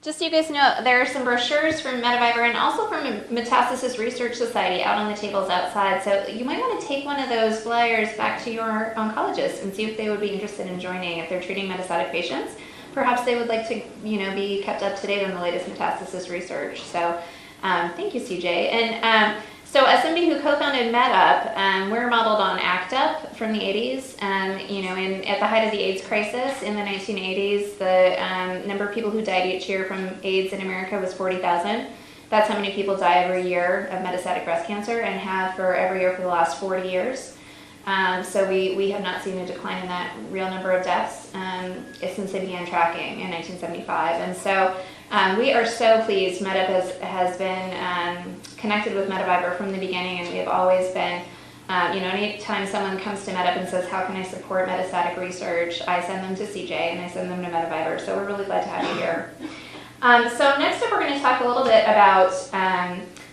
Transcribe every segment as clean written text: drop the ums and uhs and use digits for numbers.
Just so you guys know, there are some brochures from Metaviber and also from Metastasis Research Society out on the tables outside. So you might want to take one of those flyers back to your oncologist and see if they would be interested in joining if they're treating metastatic patients. Perhaps they would like to, be kept up to date on the latest metastasis research. So thank you, CJ. And so as somebody who co-founded MedUp, we're modeled on ACT UP from the 80s. At the height of the AIDS crisis in the 1980s, the number of people who died each year from AIDS in America was 40,000. That's how many people die every year of metastatic breast cancer and have for every year for the last 40 years. So we have not seen a decline in that real number of deaths since they began tracking in 1975. And so we are so pleased. MedUp has been connected with Metaviber from the beginning, and we have always been, anytime someone comes to MedUp and says, how can I support metastatic research, I send them to CJ and I send them to Metaviber. So we're really glad to have you here. So next up, we're going to talk a little bit about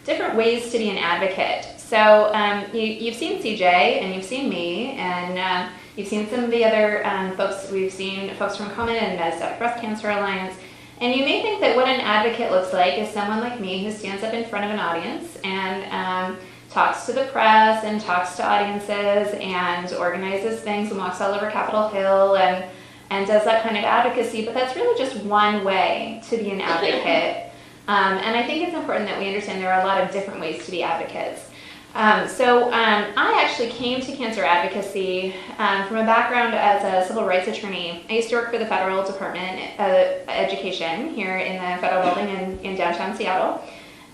different ways to be an advocate. So you've seen CJ and you've seen me, and you've seen some of the other folks. We've seen folks from Common and Metastatic Breast Cancer Alliance. And you may think that what an advocate looks like is someone like me who stands up in front of an audience and talks to the press and talks to audiences and organizes things and walks all over Capitol Hill and does that kind of advocacy. But that's really just one way to be an advocate. And I think it's important that we understand there are a lot of different ways to be advocates. I actually came to cancer advocacy from a background as a civil rights attorney. I used to work for the Federal Department of Education here in the federal building in downtown Seattle.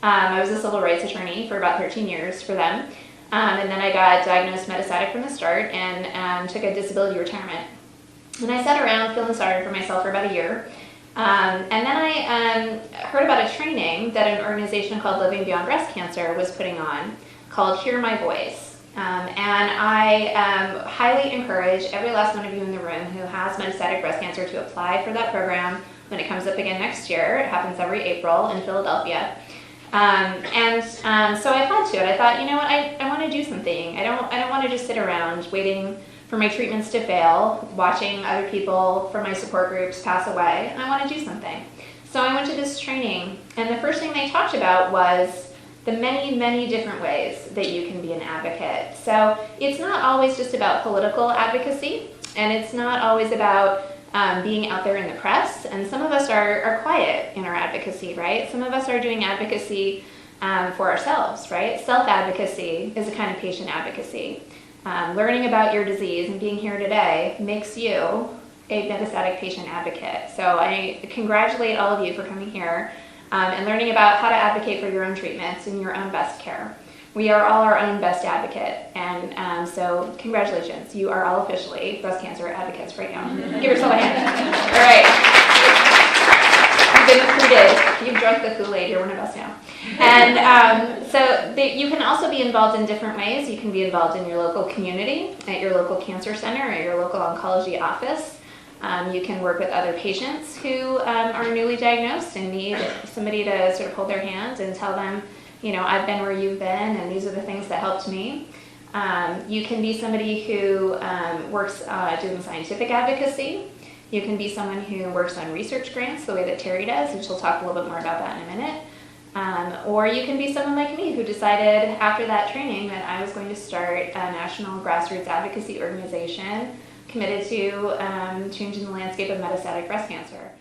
I was a civil rights attorney for about 13 years for them. And then I got diagnosed metastatic from the start and took a disability retirement. And I sat around feeling sorry for myself for about a year. And then I heard about a training that an organization called Living Beyond Breast Cancer was putting on, called Hear My Voice. And I highly encourage every last one of you in the room who has metastatic breast cancer to apply for that program when it comes up again next year. It happens every April in Philadelphia. So I applied to it. I thought, I want to do something. I don't want to just sit around waiting for my treatments to fail, watching other people from my support groups pass away. I want to do something. So I went to this training, and the first thing they talked about was the many, many different ways that you can be an advocate. So it's not always just about political advocacy, and it's not always about being out there in the press. And some of us are quiet in our advocacy, right? Some of us are doing advocacy for ourselves, right? Self-advocacy is a kind of patient advocacy. Learning about your disease and being here today makes you a metastatic patient advocate. So I congratulate all of you for coming here and learning about how to advocate for your own treatments and your own best care. We are all our own best advocate, and so congratulations. You are all officially breast cancer advocates right now. Give yourself a hand. All right. You've been recruited. You've drunk the Kool-Aid. You're one of us now. And you can also be involved in different ways. You can be involved in your local community, at your local cancer center, at your local oncology office. You can work with other patients who are newly diagnosed and need somebody to sort of hold their hand and tell them, I've been where you've been and these are the things that helped me. You can be somebody who works doing scientific advocacy. You can be someone who works on research grants the way that Terry does, and she'll talk a little bit more about that in a minute. Or you can be someone like me who decided after that training that I was going to start a national grassroots advocacy organization committed to changing the landscape of metastatic breast cancer.